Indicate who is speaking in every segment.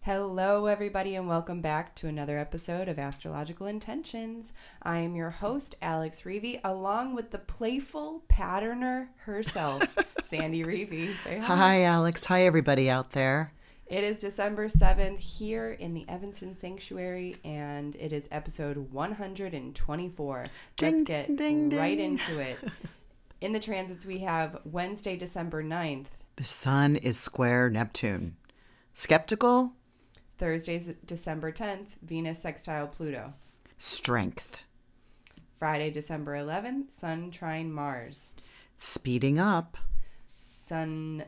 Speaker 1: Hello, everybody, and welcome back to another episode of Astrological Intentions. I am your host, Alex Rueve, along with the playful patterner herself, Sandy Rueve. Say hi.
Speaker 2: Hi, Alex. Hi, everybody out there.
Speaker 1: It is December 7th here in the Evanston Sanctuary, and it is episode 124. Let's get right into it. In the transits, we have Wednesday, December 9th.
Speaker 2: The sun is square Neptune. Sceptical?
Speaker 1: Thursday, December 10th, Venus sextile Pluto.
Speaker 2: Strength.
Speaker 1: Friday, December 11th, Sun trine Mars.
Speaker 2: Speeding up.
Speaker 1: Sunday,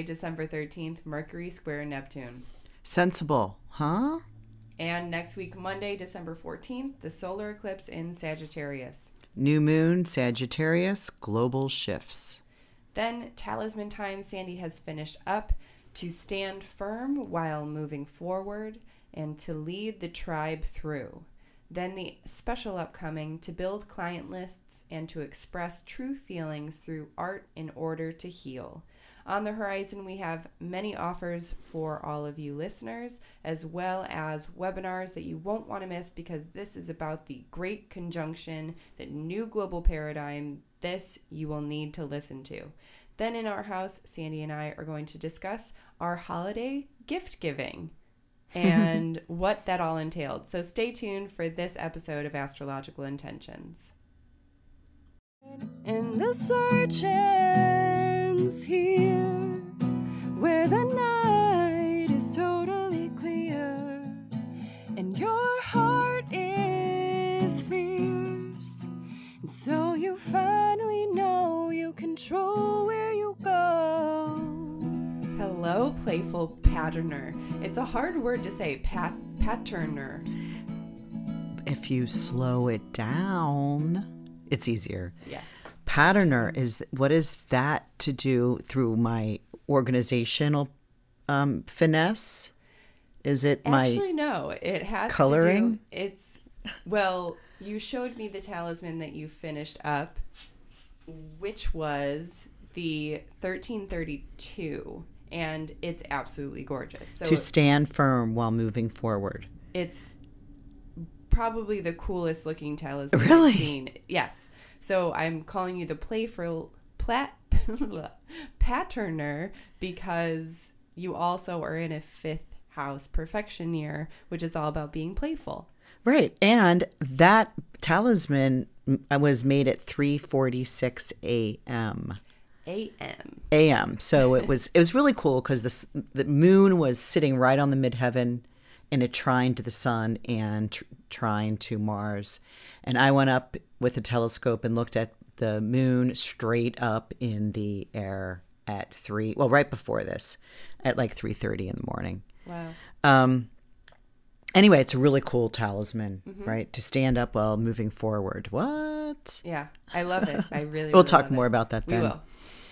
Speaker 1: December 13th, Mercury square Neptune.
Speaker 2: Sensible, huh?
Speaker 1: And next week, Monday, December 14th, the solar eclipse in Sagittarius.
Speaker 2: New moon, Sagittarius, global shifts.
Speaker 1: Then Talisman time, Sandy has finished up. To stand firm while moving forward and to lead the tribe through. Then the special upcoming, to build client lists and to express true feelings through art in order to heal. On the horizon, we have many offers for all of you listeners, as well as webinars that you won't want to miss, because this is about the great conjunction, the new global paradigm. This you will need to listen to. Then in our house, Sandy and I are going to discuss our holiday gift giving and what that all entailed. So stay tuned for this episode of Astrological Intentions. And the search ends here, where the night is totally clear, and your heart is fierce, and so you finally know you control where you go. Hello, playful patterner. It's a hard word to say, patterner.
Speaker 2: If you slow it down, it's easier.
Speaker 1: Yes.
Speaker 2: Patterner what is that to do through my organizational finesse? Is it
Speaker 1: Actually, no. It has
Speaker 2: coloring?
Speaker 1: You showed me the talisman that you finished up, which was the 1332, and it's absolutely gorgeous. So
Speaker 2: to stand firm while moving forward.
Speaker 1: It's probably the coolest looking talisman
Speaker 2: Really?
Speaker 1: I've seen. Yes. So I'm calling you the playful patterner because you also are in a 5th house perfection year, which is all about being playful.
Speaker 2: Right. And that talisman was made at 3:46 a.m. a.m. So it was really cool because the moon was sitting right on the midheaven in a trine to the sun and trine to Mars. And I went up with a telescope and looked at the moon straight up in the air at right before this, at like 3:30 in the morning.
Speaker 1: Wow.
Speaker 2: Anyway, it's a really cool talisman, right? To stand up while moving forward. What?
Speaker 1: Yeah, I love it. I really
Speaker 2: We'll
Speaker 1: really
Speaker 2: talk
Speaker 1: love
Speaker 2: more
Speaker 1: it.
Speaker 2: about that then.
Speaker 1: We will.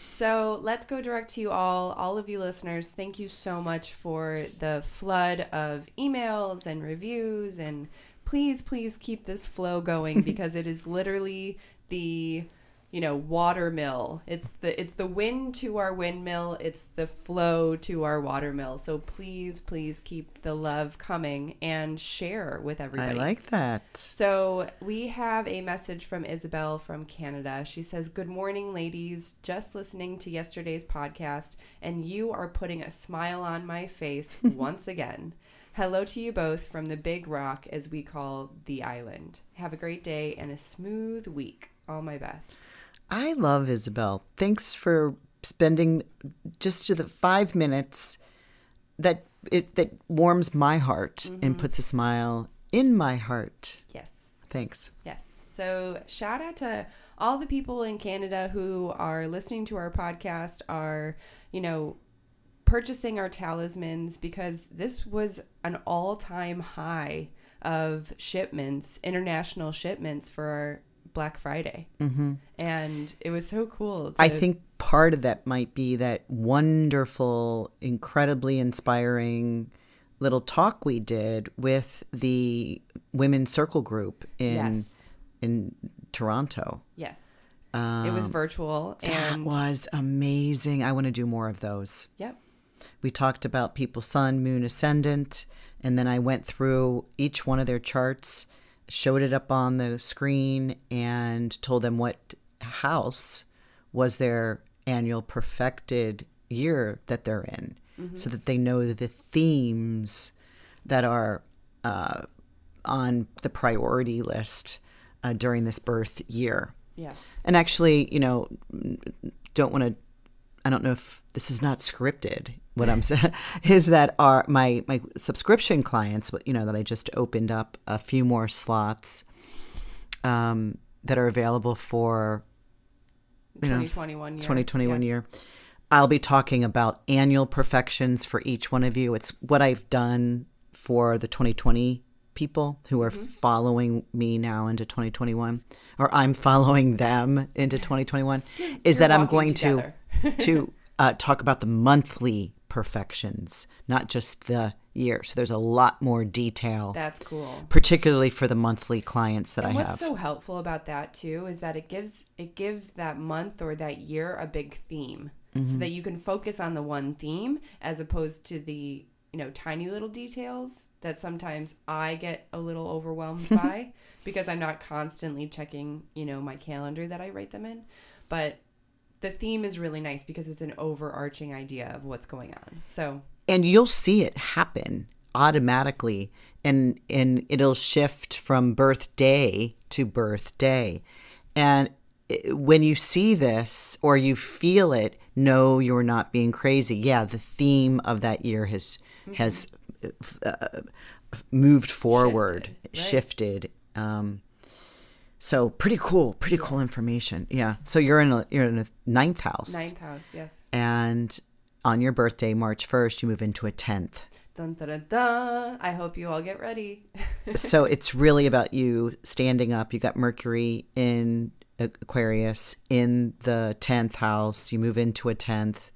Speaker 1: So let's go direct to you all of you listeners. Thank you so much for the flood of emails and reviews, and please keep this flow going because it is literally the watermill. It's the wind to our windmill. It's the flow to our watermill. So please keep the love coming and share with everybody.
Speaker 2: I like that.
Speaker 1: So we have a message from Isabel from Canada. She says, "Good morning, ladies. Just listening to yesterday's podcast, and you are putting a smile on my face once again. Hello to you both from the big rock, as we call the island. Have a great day and a smooth week. All my best."
Speaker 2: I love Isabel. Thanks for spending just the 5 minutes that warms my heart and puts a smile in my heart.
Speaker 1: Yes.
Speaker 2: Thanks.
Speaker 1: Yes. So shout out to all the people in Canada who are listening to our podcast, are, purchasing our talismans, because this was an all-time high of shipments, international shipments for our Black Friday. Mm-hmm. And it was so cool.
Speaker 2: I think part of that might be that wonderful, incredibly inspiring little talk we did with the Women's Circle group in Toronto.
Speaker 1: Yes. It was virtual.
Speaker 2: That was amazing. I want to do more of those.
Speaker 1: Yep.
Speaker 2: We talked about people's sun, moon, ascendant, and then I went through each one of their charts, showed it up on the screen, and told them what house was their annual perfected year that they're in, so that they know the themes that are on the priority list during this birth year.
Speaker 1: Yes.
Speaker 2: And actually, I don't know if this is not scripted. What I'm saying is that my subscription clients, that I just opened up a few more slots that are available for 2021 year. I'll be talking about annual perfections for each one of you. It's what I've done for the 2020 people who are following me now into 2021, or I'm following them into 2021, is that I'm going to talk about the monthly perfections, not just the year. So there's a lot more detail.
Speaker 1: That's cool.
Speaker 2: Particularly for the monthly clients that I have.
Speaker 1: What's so helpful about that too is that it gives that month or that year a big theme, so that you can focus on the one theme as opposed to the tiny little details that sometimes I get a little overwhelmed by because I'm not constantly checking my calendar that I write them in. But the theme is really nice because it's an overarching idea of what's going on.
Speaker 2: And you'll see it happen automatically, and it'll shift from birthday to birthday. And when you see this or you feel it, no, you're not being crazy. Yeah, the theme of that year has moved forward, shifted. So pretty cool information. Yeah. So you're in a ninth house.
Speaker 1: Ninth house, yes.
Speaker 2: And on your birthday, March 1st, you move into a 10th.
Speaker 1: Dun, dun, dun, dun. I hope you all get ready.
Speaker 2: So it's really about you standing up. You got Mercury in Aquarius in the 10th house. You move into a 10th.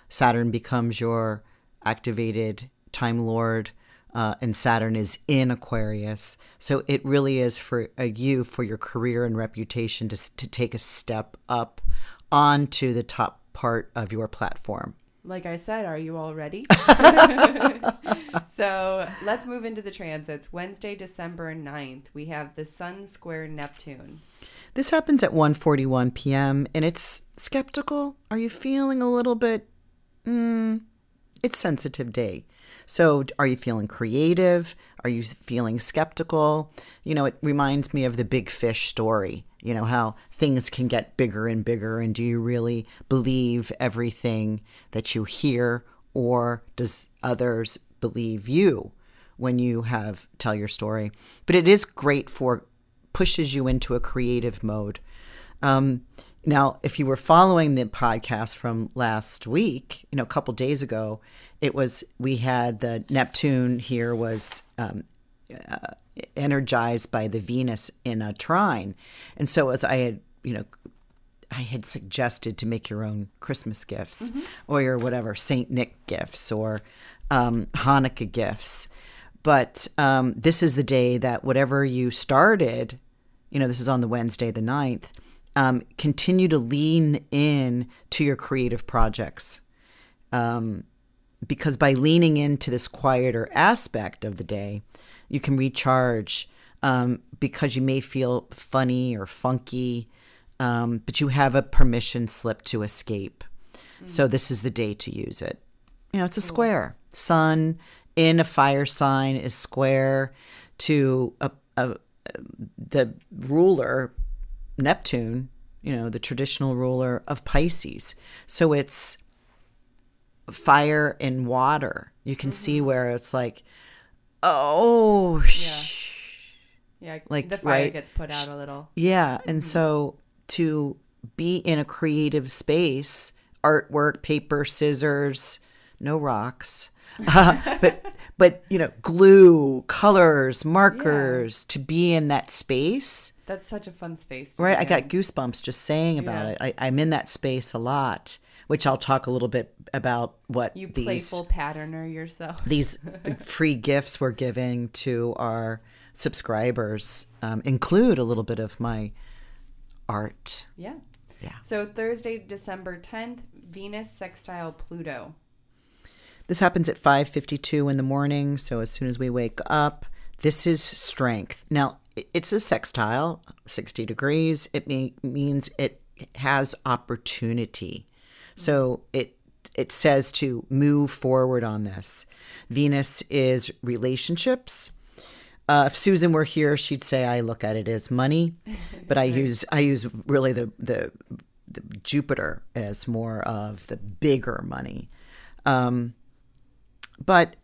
Speaker 2: Saturn becomes your activated Time Lord. And Saturn is in Aquarius. So it really is for your career and reputation to take a step up onto the top part of your platform.
Speaker 1: Like I said, are you all ready? So let's move into the transits. Wednesday, December 9th, we have the Sun square Neptune.
Speaker 2: This happens at 1:41 p.m. and it's skeptical. Are you feeling a little bit, it's sensitive day. So are you feeling creative? Are you feeling skeptical? It reminds me of the big fish story, how things can get bigger and bigger. And do you really believe everything that you hear, or does others believe you when you tell your story? But it is great pushes you into a creative mode. Now, if you were following the podcast from last week, a couple days ago, we had the Neptune here was energized by the Venus in a trine. And so as I had suggested to make your own Christmas gifts or your whatever, Saint Nick gifts or Hanukkah gifts. But this is the day that whatever you started, this is on the Wednesday, the 9th, continue to lean in to your creative projects. Because by leaning into this quieter aspect of the day, you can recharge because you may feel funny or funky, but you have a permission slip to escape. So this is the day to use it. It's a square. Sun in a fire sign is square to the ruler, Neptune, the traditional ruler of Pisces. So it's fire and water. You can see where it's like,
Speaker 1: yeah, like the fire gets put out a little.
Speaker 2: Yeah, and so to be in a creative space, artwork, paper, scissors, no rocks, but glue, colors, markers, to be in that space.
Speaker 1: That's such a fun space.
Speaker 2: Right, I got goosebumps just saying about it. I'm in that space a lot, which I'll talk a little bit about what
Speaker 1: you playful patterner yourself.
Speaker 2: These free gifts we're giving to our subscribers include a little bit of my art.
Speaker 1: Yeah. So Thursday, December 10th, Venus sextile Pluto.
Speaker 2: This happens at 5:52 in the morning. So as soon as we wake up, this is strength. Now, it's a sextile, 60 degrees. It means it has opportunity. So it says to move forward on this. Venus is relationships. If Susan were here, she'd say I look at it as money, but I use really the Jupiter as more of the bigger money. But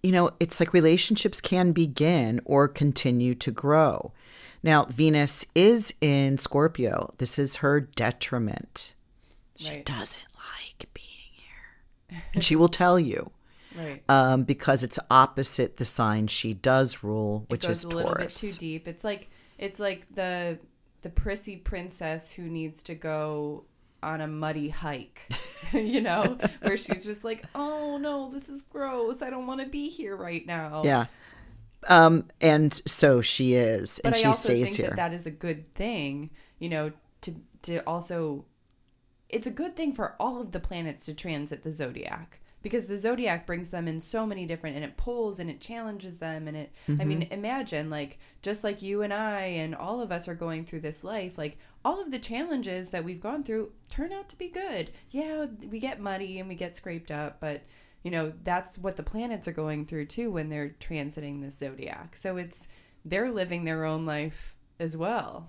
Speaker 2: it's like relationships can begin or continue to grow. Now, Venus is in Scorpio. This is her detriment. She doesn't like being here. And she will tell you. Right. Because it's opposite the sign she does rule, which is Taurus. It goes a little bit too
Speaker 1: deep. It's like the prissy princess who needs to go on a muddy hike, where she's just like, oh no, this is gross. I don't want to be here right now.
Speaker 2: Yeah. And so she is, and she stays here. But I also think
Speaker 1: that is a good thing, to also, it's a good thing for all of the planets to transit the zodiac, because the zodiac brings them in so many different, and it pulls and it challenges them. And I mean, imagine, like, just like you and I and all of us are going through this life, like all of the challenges that we've gone through turn out to be good. Yeah, we get muddy and we get scraped up, but that's what the planets are going through too when they're transiting the zodiac. So they're living their own life as well.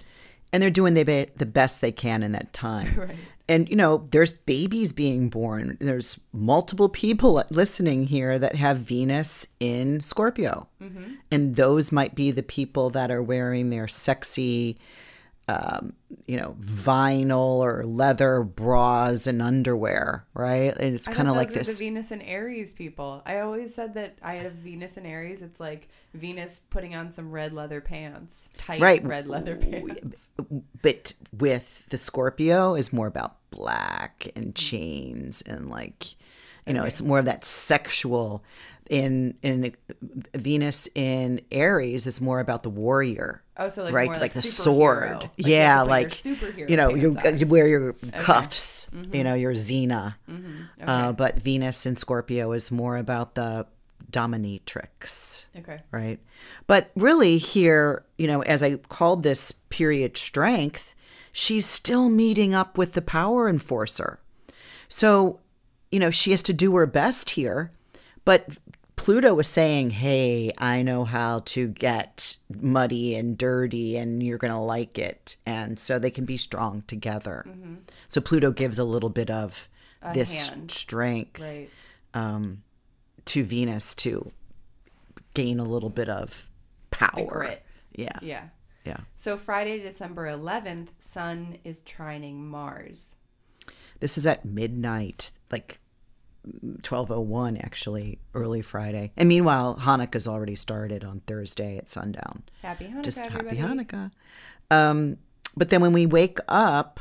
Speaker 2: And they're doing the best they can in that time.
Speaker 1: Right.
Speaker 2: And, there's babies being born. There's multiple people listening here that have Venus in Scorpio. Mm-hmm. And those might be the people that are wearing their sexy, vinyl or leather bras and underwear, right? And it's kind of like this.
Speaker 1: The Venus and Aries people. I always said that I had a Venus and Aries. It's like Venus putting on some red leather pants, tight red leather pants.
Speaker 2: But with the Scorpio is more about black and chains and it's more of that sexual. In Venus in Aries is more about the warrior.
Speaker 1: Oh, so
Speaker 2: right,
Speaker 1: more like
Speaker 2: the sword.
Speaker 1: Yeah,
Speaker 2: you wear your cuffs. Mm-hmm. Your Xena. Mm-hmm. Okay. But Venus in Scorpio is more about the dominatrix.
Speaker 1: Okay.
Speaker 2: Right. But really here, as I called this period strength, she's still meeting up with the power enforcer. So, she has to do her best here. But Pluto was saying, hey, I know how to get muddy and dirty and you're going to like it. And so they can be strong together. Mm-hmm. So Pluto gives a little bit of this strength to Venus to gain a little bit of power.
Speaker 1: The grit.
Speaker 2: Yeah.
Speaker 1: Yeah.
Speaker 2: Yeah.
Speaker 1: So Friday, December 11th, Sun is trining Mars.
Speaker 2: This is at midnight, 12:01 actually, early Friday. And meanwhile, Hanukkah's already started on Thursday at sundown.
Speaker 1: Happy Hanukkah,
Speaker 2: Just
Speaker 1: everybody.
Speaker 2: Happy Hanukkah. But then when we wake up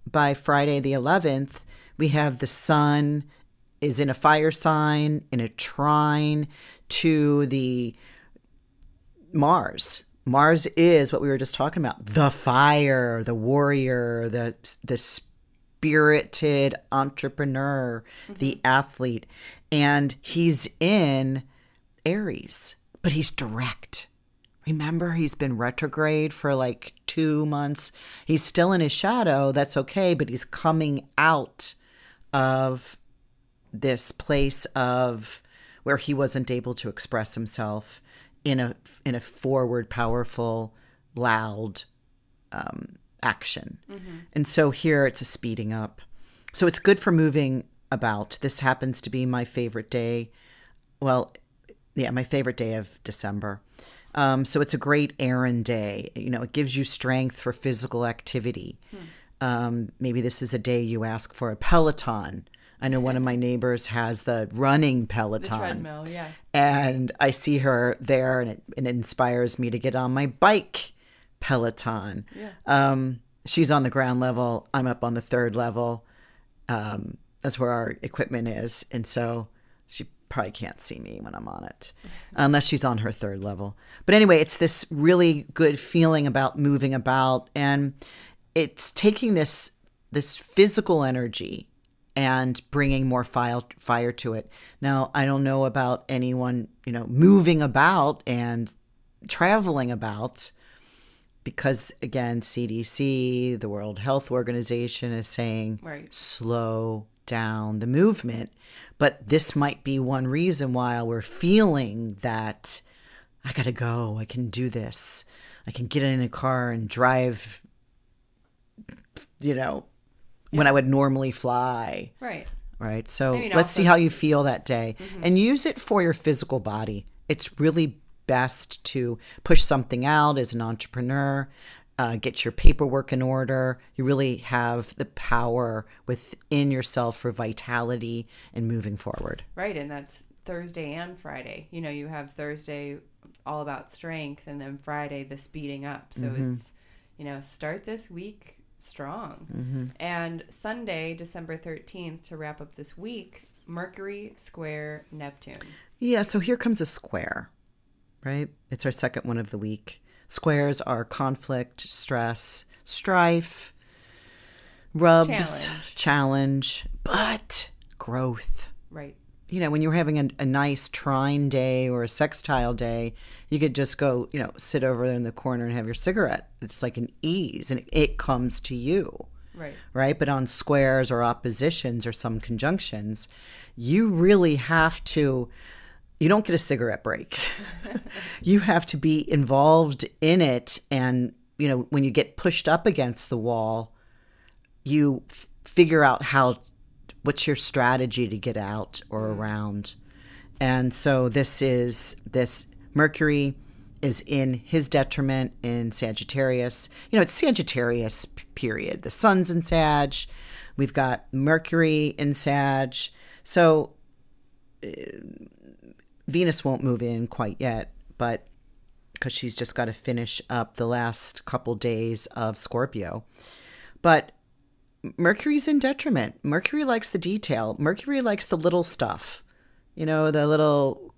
Speaker 2: by Friday the 11th, we have the sun is in a fire sign, in a trine to the Mars. Mars is what we were just talking about, the fire, the warrior, the spirited entrepreneur, the athlete. And he's in Aries, but he's direct. Remember, he's been retrograde for 2 months. He's still in his shadow. That's okay, but he's coming out of this place of where he wasn't able to express himself in a forward, powerful, loud action. Mm-hmm. And so here it's a speeding up. So it's good for moving about. This happens to be my favorite day. Well, yeah, my favorite day of December. So it's a great errand day. It gives you strength for physical activity. Maybe this is a day you ask for a Peloton. I know one of my neighbors has the running Peloton.
Speaker 1: The treadmill, yeah.
Speaker 2: And I see her there, and it inspires me to get on my bike Peloton. Yeah. She's on the ground level. I'm up on the third level. That's where our equipment is. And so she probably can't see me when I'm on it, unless she's on her third level. But anyway, it's this really good feeling about moving about. And it's taking this physical energy and bringing more fire to it. Now, I don't know about anyone, moving about and traveling about, because again, CDC, the World Health Organization, is saying slow down the movement. But this might be one reason why we're feeling that I gotta go, I can do this, I can get in a car and drive, when I would normally fly. Right. So let's see how you feel that day, and use it for your physical body. It's really best to push something out as an entrepreneur, get your paperwork in order. You really have the power within yourself for vitality and moving forward.
Speaker 1: Right. And that's Thursday and Friday. You have Thursday all about strength, and then Friday, the speeding up. So it's, start this week strong. And Sunday, December 13th, to wrap up this week, Mercury square Neptune.
Speaker 2: Yeah, so here comes a square, right? It's our second one of the week. Squares are conflict, stress, strife, rubs, challenge, but growth.
Speaker 1: Right.
Speaker 2: When you're having a nice trine day or a sextile day, you could just go, sit over in the corner and have your cigarette. It's like an ease, and it comes to you. Right. But on squares or oppositions or some conjunctions, you really have to, you don't get a cigarette break. You have to be involved in it. And, when you get pushed up against the wall, you figure out what's your strategy to get out or around. And so this Mercury is in his detriment in Sagittarius. It's Sagittarius period. The sun's in Sag. We've got Mercury in Sag. So Venus won't move in quite yet, but because she's just got to finish up the last couple days of Scorpio. But Mercury's in detriment. Mercury likes the detail. Mercury likes the little stuff, the little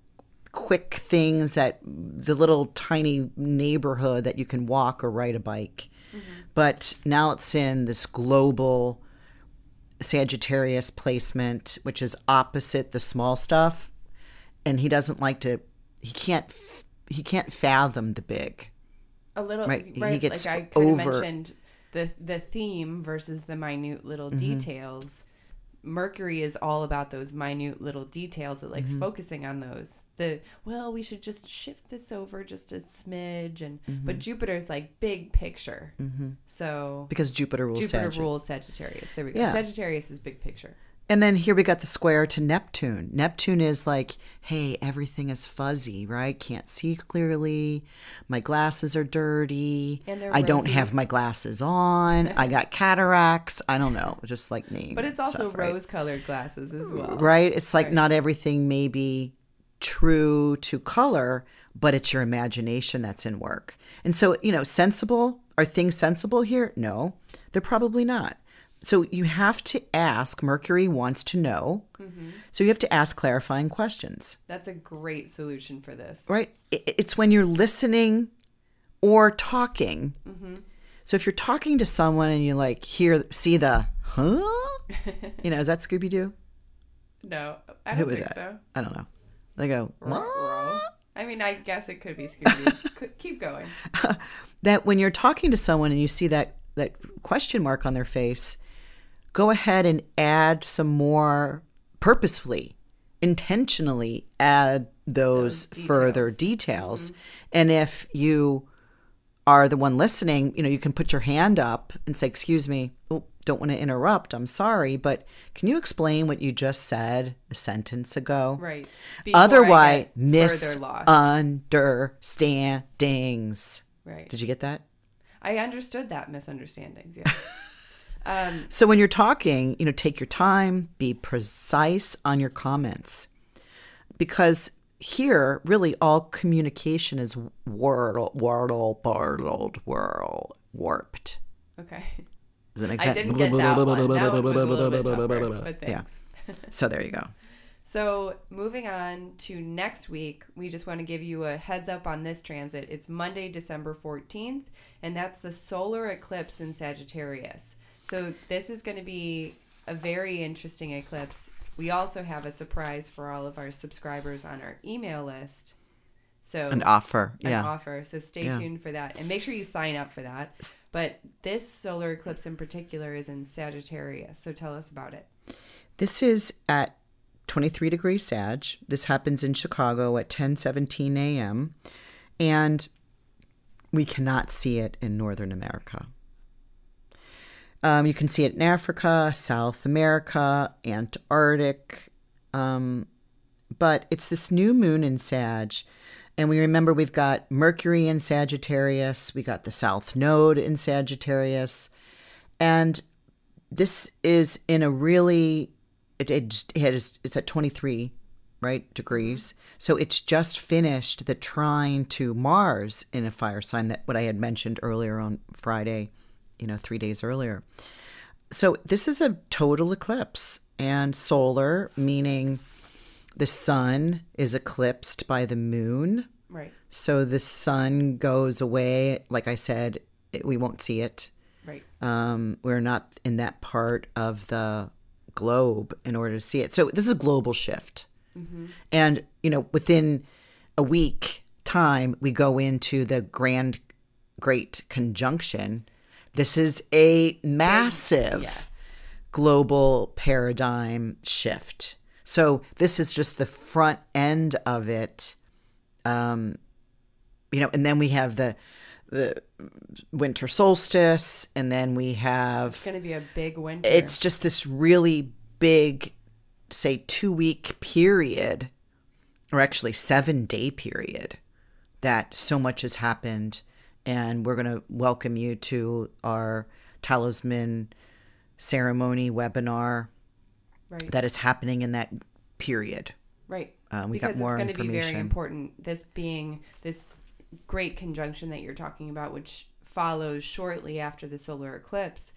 Speaker 2: quick things, the little tiny neighborhood that you can walk or ride a bike. But now it's in this global Sagittarius placement, which is opposite the small stuff. And he doesn't like to, he can't fathom the big.
Speaker 1: A little, right?
Speaker 2: He gets
Speaker 1: like I kind of mentioned, the theme versus the minute little details. Mercury is all about those minute little details. It likes focusing on those. We should just shift this over just a smidge, but Jupiter's like big picture. So
Speaker 2: because Jupiter rules
Speaker 1: Sagittarius. There we go. Yeah. Sagittarius is big picture.
Speaker 2: And then here we got the square to Neptune. Neptune is like, hey, everything is fuzzy, right? Can't see clearly. My glasses are dirty. I don't have my glasses on. I got cataracts. I don't know. Just like me.
Speaker 1: But it's also rose-colored glasses as well.
Speaker 2: Right? It's like not everything may be true to color, but it's your imagination that's in work. And so, sensible. Are things sensible here? No, they're probably not. So you have to ask. Mercury wants to know. So you have to ask clarifying questions.
Speaker 1: That's a great solution for this. Right?
Speaker 2: It's when you're listening or talking. So if you're talking to someone and you see the, is that Scooby-Doo?
Speaker 1: No, I don't think so.
Speaker 2: I don't know. They go,
Speaker 1: what? I mean, I guess it could be Scooby-Doo. Keep going.
Speaker 2: That when you're talking to someone and you see that question mark on their face, go ahead and add some more purposefully, intentionally add those further details. And if you are the one listening, you can put your hand up and say, excuse me, don't want to interrupt. I'm sorry, but can you explain what you just said a sentence ago?
Speaker 1: Right.
Speaker 2: Otherwise, misunderstandings.
Speaker 1: Right.
Speaker 2: Did you get that?
Speaker 1: I understood that, misunderstandings. Yeah.
Speaker 2: So when you're talking, take your time, be precise on your comments, because here really all communication is warped.
Speaker 1: Okay.
Speaker 2: Does that make sense?
Speaker 1: I didn't get that one. That one was a little bit tougher, but thanks.
Speaker 2: Yeah. So there you go.
Speaker 1: So moving on to next week, we just want to give you a heads up on this transit. It's Monday, December 14th, and that's the solar eclipse in Sagittarius. So this is going to be a very interesting eclipse. We also have a surprise for all of our subscribers on our email list. So
Speaker 2: an offer.
Speaker 1: So stay tuned for that. And make sure you sign up for that. But this solar eclipse in particular is in Sagittarius. So tell us about it.
Speaker 2: This is at 23 degrees Sag. This happens in Chicago at 10:17 a.m. And we cannot see it in Northern America. You can see it in Africa, South America, Antarctic. But it's this new moon in Sag. And we remember we've got Mercury in Sagittarius. We got the South Node in Sagittarius. And this is in a really, it's at 23, right, degrees. So it's just finished the trine to Mars in a fire sign, that what I had mentioned earlier on Friday, 3 days earlier. So this is a total eclipse, and solar, meaning the sun is eclipsed by the moon.
Speaker 1: Right.
Speaker 2: So the sun goes away. Like I said, we won't see it.
Speaker 1: Right.
Speaker 2: We're not in that part of the globe in order to see it. So this is a global shift. Mm-hmm. And, within a week time, we go into the great conjunction. This is a massive global paradigm shift. So this is just the front end of it. And then we have the winter solstice, and then we have...
Speaker 1: It's going to be a big winter.
Speaker 2: It's just this really big, say, 2-week period, or actually 7-day period, that so much has happened. And we're going to welcome you to our Talisman ceremony webinar that is happening in that period.
Speaker 1: Right.
Speaker 2: We got more information.
Speaker 1: Because it's going to be very important. This being this great conjunction that you're talking about, which follows shortly after the solar eclipse,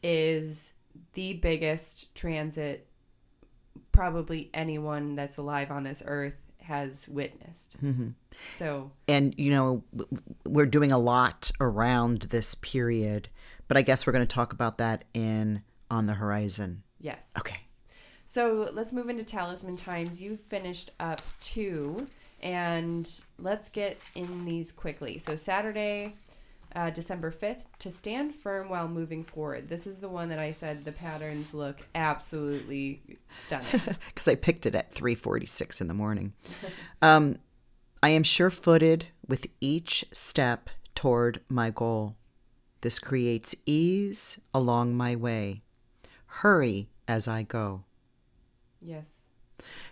Speaker 1: is the biggest transit probably anyone that's alive on this earth has witnessed. Mm-hmm. So,
Speaker 2: and we're doing a lot around this period, but I guess we're going to talk about that on the horizon.
Speaker 1: Yes.
Speaker 2: Okay.
Speaker 1: So let's move into Talisman times. You've finished up 2, and let's get in these quickly. So Saturday, December 5th, to stand firm while moving forward. This is the one that I said the patterns look absolutely stunning.
Speaker 2: Because I picked it at 3:46 in the morning. I am sure-footed with each step toward my goal. This creates ease along my way. Hurry as I go.
Speaker 1: Yes.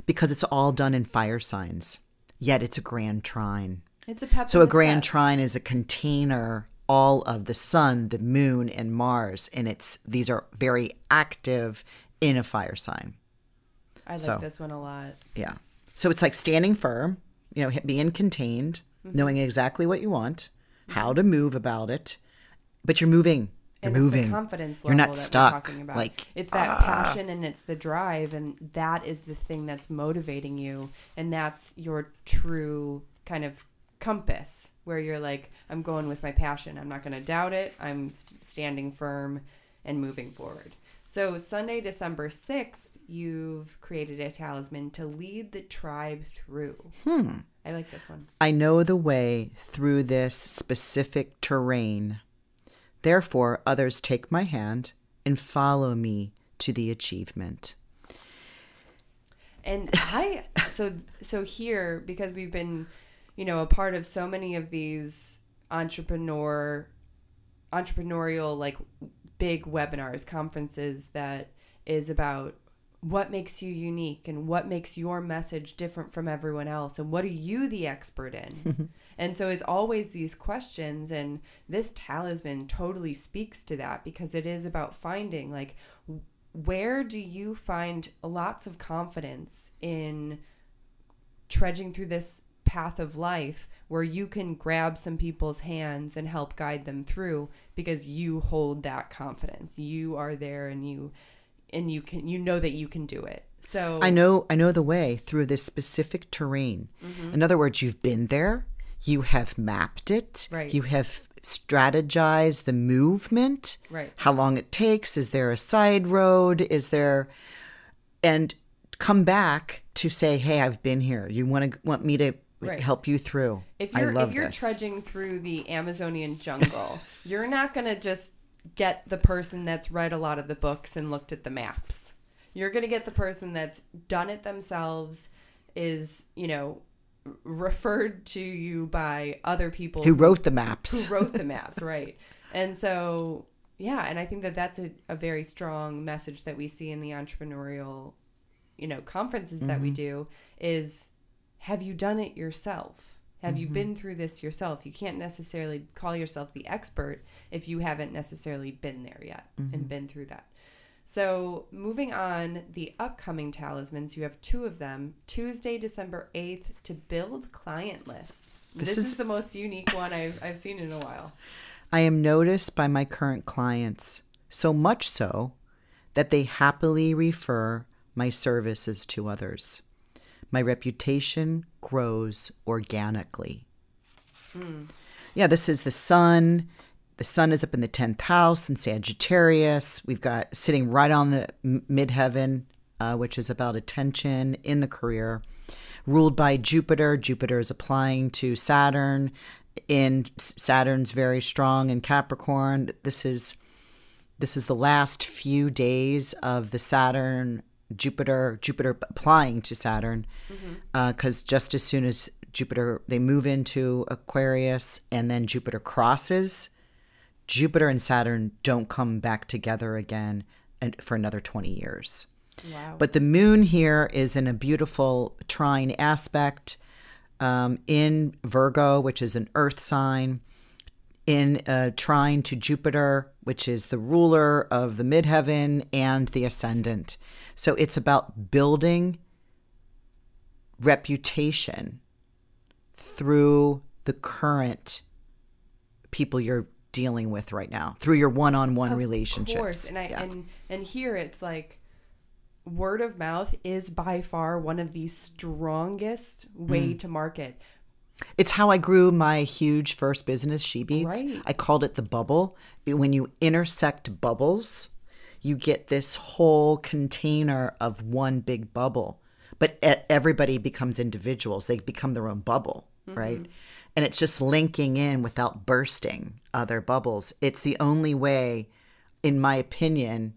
Speaker 2: Because it's all done in fire signs, yet it's a grand trine.
Speaker 1: It's a pep.
Speaker 2: So a grand trine is a container, all of the sun, the moon, and Mars, and these are very active in a fire sign.
Speaker 1: I like this one a lot.
Speaker 2: Yeah. So it's like standing firm, being contained, knowing exactly what you want, how to move about it, but you're moving. You're moving.
Speaker 1: It's the confidence level.
Speaker 2: You're not stuck.
Speaker 1: We're talking about.
Speaker 2: Like,
Speaker 1: it's that passion, and it's the drive, and that is the thing that's motivating you, and that's your true kind of compass, where you're like, I'm going with my passion. I'm not going to doubt it. I'm standing firm and moving forward. So Sunday, December 6th, you've created a talisman to lead the tribe through. I like this one.
Speaker 2: I know the way through this specific terrain. Therefore, others take my hand and follow me to the achievement.
Speaker 1: And so here, because we've been, a part of so many of these entrepreneurial, like, big webinars, conferences that is about what makes you unique and what makes your message different from everyone else, and what are you the expert in? And so it's always these questions, and this talisman totally speaks to that, because it is about finding, like, where do you find lots of confidence in trudging through this path of life where you can grab some people's hands and help guide them through, because you hold that confidence. You are there, and you know that you can do it. So
Speaker 2: I know the way through this specific terrain. Mm-hmm. In other words, you've been there, you have mapped it,
Speaker 1: right.
Speaker 2: You have strategize the movement,
Speaker 1: right?
Speaker 2: How long it takes. Is there a side road? And come back to say, hey, I've been here. You want me to help you through.
Speaker 1: If you're trudging through the Amazonian jungle, you're not going to just get the person that's read a lot of the books and looked at the maps. You're going to get the person that's done it themselves, is, referred to you by other people
Speaker 2: who wrote the maps.
Speaker 1: Right. And so, and I think that that's a very strong message that we see in the entrepreneurial, conferences that we do is, have you done it yourself? Have you been through this yourself? You can't necessarily call yourself the expert if you haven't necessarily been there yet and been through that. So moving on, the upcoming talismans, you have 2 of them. Tuesday, December 8th, to build client lists. This is the most unique one I've seen in a while.
Speaker 2: I am noticed by my current clients, so much so that they happily refer my services to others. My reputation grows organically. Yeah, this is the sun. The sun is up in the 10th house in Sagittarius. We've got sitting right on the midheaven, which is about attention in the career. Ruled by Jupiter. Jupiter is applying to Saturn. Saturn's very strong in Capricorn. This is the last few days of the Jupiter applying to Saturn, because just as soon as they move into Aquarius and then Jupiter crosses, Jupiter and Saturn don't come back together again for another 20 years.
Speaker 1: Wow.
Speaker 2: But the moon here is in a beautiful trine aspect in Virgo, which is an earth sign, in a trine to Jupiter, which is the ruler of the midheaven and the ascendant. So it's about building reputation through the current people you're dealing with right now, through your one-on-one relationships.
Speaker 1: Of course. And here it's like word of mouth is by far one of the strongest way to market.
Speaker 2: It's how I grew my huge first business, She Beats.
Speaker 1: Right.
Speaker 2: I called it the bubble. When you intersect bubbles, you get this whole container of one big bubble. But everybody becomes individuals. They become their own bubble, right? And it's just linking in without bursting other bubbles. It's the only way, in my opinion,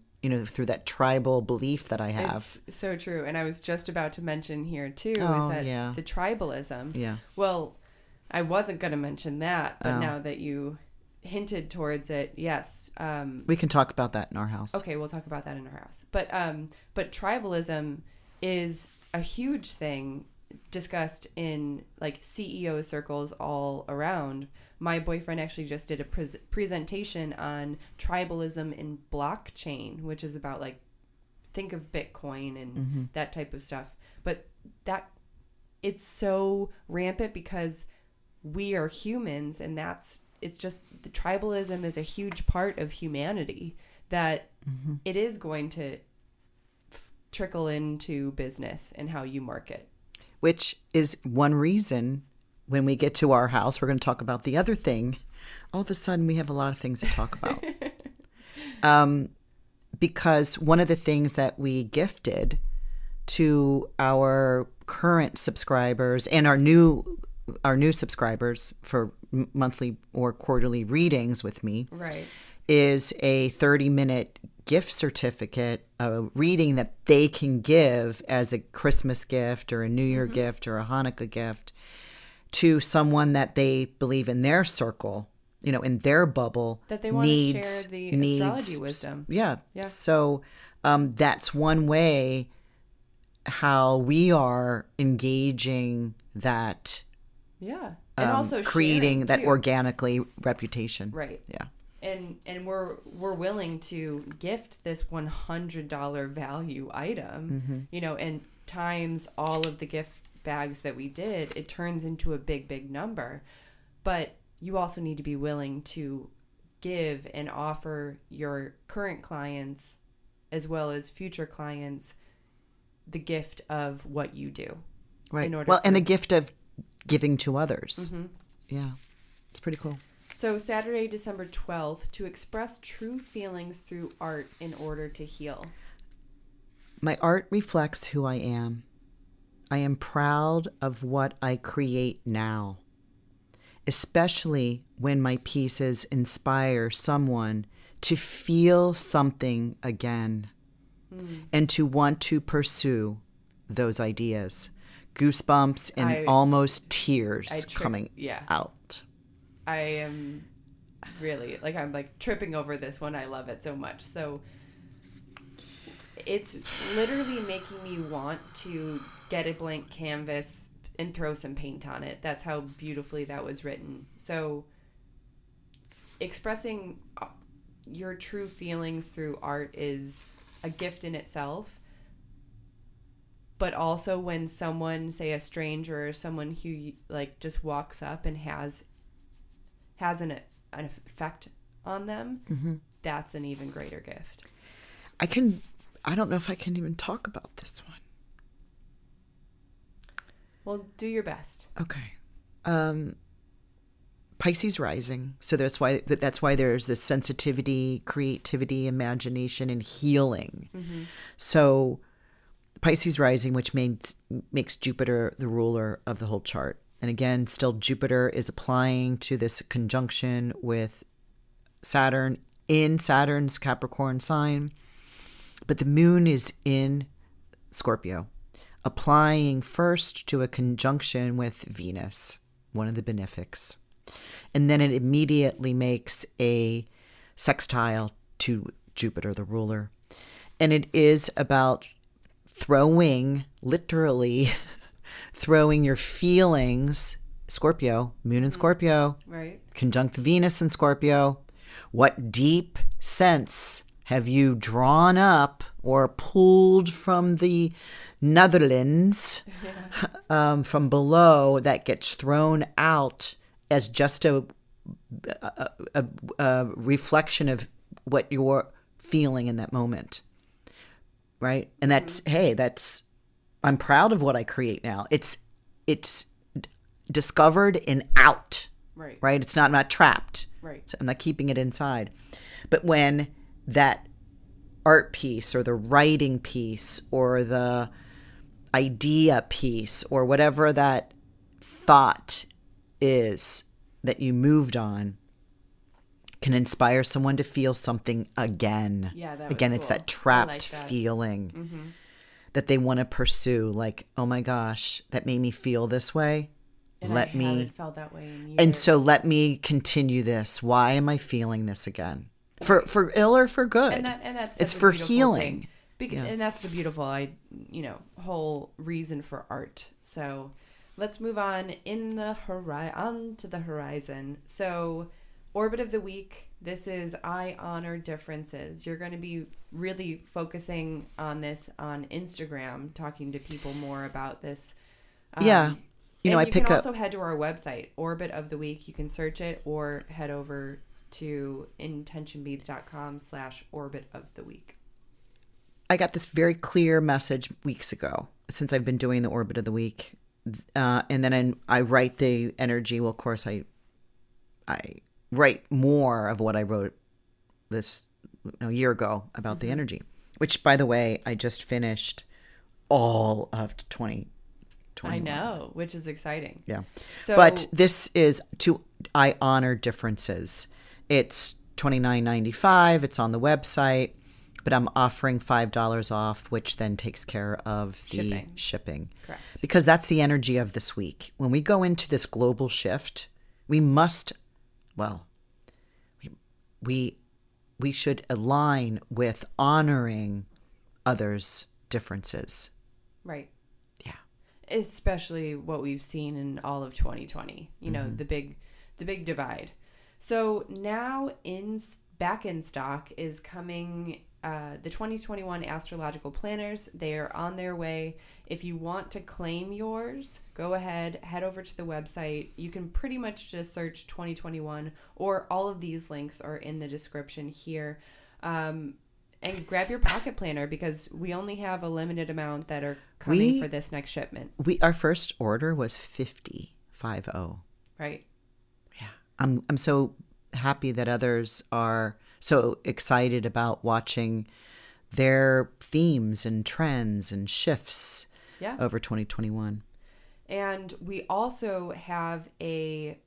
Speaker 2: through that tribal belief that I have.
Speaker 1: It's so true. And I was just about to mention here, too, the tribalism.
Speaker 2: Yeah.
Speaker 1: Well, I wasn't going to mention that, but now that you hinted towards it, yes.
Speaker 2: We can talk about that in our house.
Speaker 1: Okay, we'll talk about that in our house. But tribalism is a huge thing discussed in like CEO circles all around. My boyfriend actually just did a presentation on tribalism in blockchain, which is about like, think of Bitcoin and that type of stuff. But it's so rampant because we are humans, and it's just the tribalism is a huge part of humanity that it is going to trickle into business and how you market.
Speaker 2: Which is one reason when we get to our house, we're going to talk about the other thing. All of a sudden, we have a lot of things to talk about. Because one of the things that we gifted to our current subscribers and our new subscribers for monthly or quarterly readings with me,
Speaker 1: right,
Speaker 2: is a 30-minute gift certificate, a reading that they can give as a Christmas gift or a New Year gift or a Hanukkah gift to someone that they believe in their circle, in their bubble,
Speaker 1: that they want to share the astrology wisdom.
Speaker 2: Yeah. So that's one way how we are engaging that.
Speaker 1: Yeah. And also
Speaker 2: creating that
Speaker 1: too.
Speaker 2: Organically reputation.
Speaker 1: Right.
Speaker 2: Yeah.
Speaker 1: And we're willing to gift this $100 value item, and times all of the gift bags that we did, it turns into a big number. But you also need to be willing to give and offer your current clients as well as future clients the gift of what you do.
Speaker 2: Right. And the gift of giving to others. Yeah. It's pretty cool.
Speaker 1: So Saturday, December 12th, to express true feelings through art in order to heal.
Speaker 2: My art reflects who I am. I am proud of what I create now, especially when my pieces inspire someone to feel something again and to want to pursue those ideas. Goosebumps and almost tears coming out.
Speaker 1: I am really, like, I'm like tripping over this one. I love it so much. So it's literally making me want to get a blank canvas and throw some paint on it. That's how beautifully that was written. So expressing your true feelings through art is a gift in itself. But also when someone, say a stranger or someone who like just walks up and has an effect on them, that's an even greater gift.
Speaker 2: I don't know if I can even talk about this one.
Speaker 1: Well, do your best.
Speaker 2: Okay. Pisces rising. So that's why there's this sensitivity, creativity, imagination, and healing. So Pisces rising, which makes Jupiter the ruler of the whole chart. And again, still Jupiter is applying to this conjunction with Saturn in Saturn's Capricorn sign. But the moon is in Scorpio, applying first to a conjunction with Venus, one of the benefics. And then it immediately makes a sextile to Jupiter, the ruler. And it is about literally throwing your feelings, Scorpio, moon in Scorpio,
Speaker 1: right?
Speaker 2: Conjunct Venus in Scorpio. What deep sense have you drawn up or pulled from the Netherlands, from below, that gets thrown out as just a reflection of what you're feeling in that moment, right? And that's I'm proud of what I create now. It's discovered and out, right? It's not, I'm not trapped,
Speaker 1: right?
Speaker 2: So I'm not keeping it inside. But when that art piece or the writing piece or the idea piece or whatever that thought is that you moved on can inspire someone to feel something again.
Speaker 1: Yeah, that was
Speaker 2: again,
Speaker 1: cool.
Speaker 2: It's that trapped feeling that they want to pursue. Like, oh my gosh, that made me feel this way.
Speaker 1: And I haven't felt that way in years.
Speaker 2: And so let me continue this. Why am I feeling this again? For ill or for good.
Speaker 1: And that's
Speaker 2: it's for healing.
Speaker 1: And that's the beautiful, whole reason for art. So let's move on to the horizon. So orbit of the week. This is I honor differences. You're going to be really focusing on this on Instagram, talking to people more about this.
Speaker 2: Yeah.
Speaker 1: You can also head to our website, Orbit of the Week. You can search it or head over to intentionbeads.com/orbit of the week.
Speaker 2: I got this very clear message weeks ago since I've been doing the Orbit of the Week. And then I write the energy. Well, of course, I write more of what I wrote this a year ago about the energy, which, by the way, I just finished all of 2021.
Speaker 1: I know, which is exciting.
Speaker 2: Yeah. But this is I honor differences. It's $29.95. It's on the website, but I'm offering $5 off, which then takes care of the shipping.
Speaker 1: Correct.
Speaker 2: Because that's the energy of this week. When we go into this global shift, we must, we should align with honoring others' differences.
Speaker 1: Right.
Speaker 2: Yeah.
Speaker 1: Especially what we've seen in all of 2020, the big divide. So now back in stock is coming the 2021 astrological planners. They are on their way. If you want to claim yours, go ahead, head over to the website. You can pretty much just search 2021, or all of these links are in the description here. And grab your pocket planner, because we only have a limited amount that are coming for this next shipment.
Speaker 2: Our first order was 50.
Speaker 1: Right.
Speaker 2: Yeah. I'm so happy that others are so excited about watching their themes and trends and shifts over 2021.
Speaker 1: And we also have a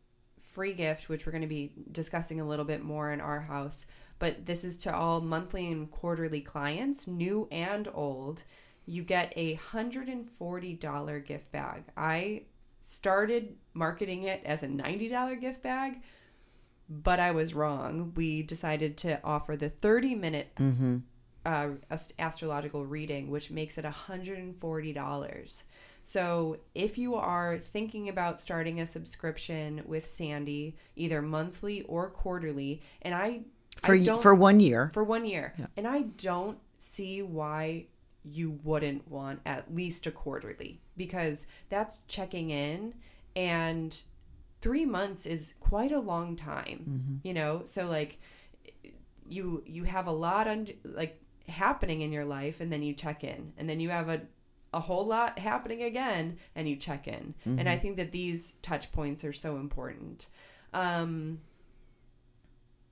Speaker 1: free gift, which we're going to be discussing a little bit more in our house. But this is to all monthly and quarterly clients, new and old. You get a $140 gift bag. I started marketing it as a $90 gift bag, but I was wrong. We decided to offer the 30-minute astrological reading, which makes it $140. So if you are thinking about starting a subscription with Sandy, either monthly or quarterly, and
Speaker 2: for 1 year.
Speaker 1: For 1 year.
Speaker 2: Yeah.
Speaker 1: And I don't see why you wouldn't want at least a quarterly, because that's checking in, and 3 months is quite a long time, you know? So like you have a lot happening in your life, and then you check in, and then you have a whole lot happening again, and you check in. And I think that these touch points are so important.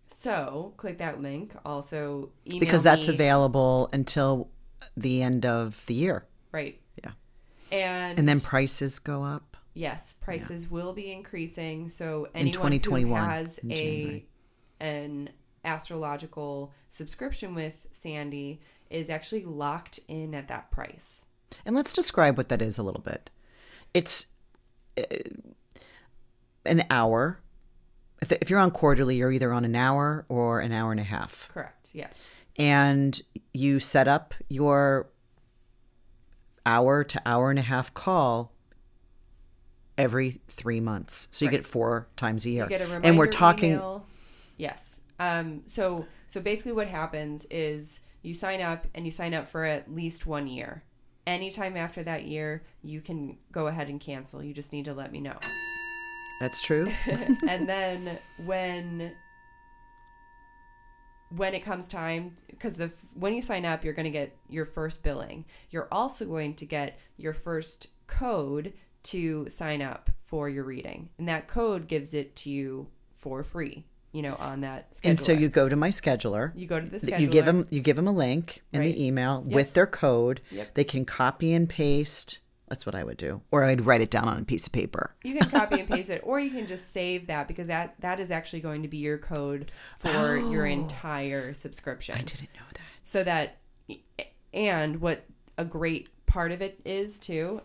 Speaker 1: So click that link. Also email
Speaker 2: because that's available until the end of the year.
Speaker 1: Right.
Speaker 2: Yeah.
Speaker 1: And
Speaker 2: then prices go up.
Speaker 1: Yes, prices will be increasing. So anyone who has an astrological subscription with Sandy is actually locked in at that price.
Speaker 2: And let's describe what that is a little bit. It's an hour. If you're on quarterly, you're either on an hour or an hour and a half.
Speaker 1: Correct, yes.
Speaker 2: And you set up your hour to hour and a half call every 3 months. So you get 4 times a year.
Speaker 1: You get a reminder
Speaker 2: and we're talking
Speaker 1: email. Yes. So basically what happens is you sign up, and you sign up for at least 1 year. Anytime after that year, you can go ahead and cancel. You just need to let me know.
Speaker 2: That's true.
Speaker 1: And then when it comes time, because when you sign up, you're going to get your first billing. You're also going to get your first code to sign up for your reading. And that code gives it to you for free, on that scheduler.
Speaker 2: And so you go to my scheduler.
Speaker 1: You go to the scheduler.
Speaker 2: You give them a link in the email with their code.
Speaker 1: Yep.
Speaker 2: They can copy and paste. That's what I would do. Or I'd write it down on a piece of paper.
Speaker 1: You can copy and paste it, or you can just save that, because that is actually going to be your code for your entire subscription.
Speaker 2: I didn't know that.
Speaker 1: So that, and what a great part of it is too,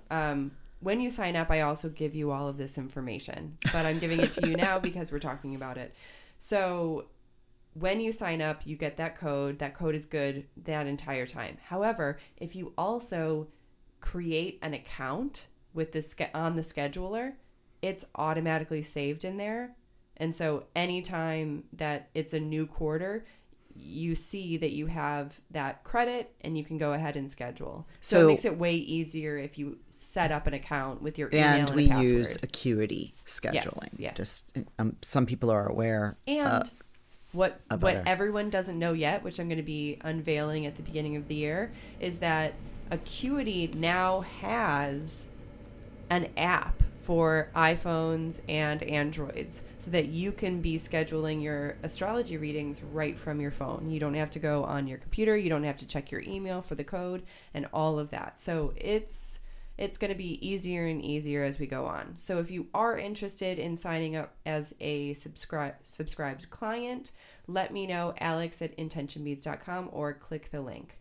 Speaker 1: when you sign up, I also give you all of this information, but I'm giving it to you now because we're talking about it. So when you sign up, you get that code. That code is good that entire time. However, if you also create an account with on the scheduler, it's automatically saved in there. And so anytime that it's a new quarter, you see that you have that credit, and you can go ahead and schedule. So it makes it way easier if you set up an account with your email and
Speaker 2: we
Speaker 1: password.
Speaker 2: use Acuity scheduling.
Speaker 1: Yes.
Speaker 2: Just some people are aware.
Speaker 1: And what everyone doesn't know yet, which I'm going to be unveiling at the beginning of the year, is that Acuity now has an app for iPhones and Androids, so that you can be scheduling your astrology readings right from your phone. You don't have to go on your computer. You don't have to check your email for the code and all of that. So it's going to be easier and easier as we go on. So if you are interested in signing up as a subscribed client, let me know, alex@intentionbeads.com, or click the link.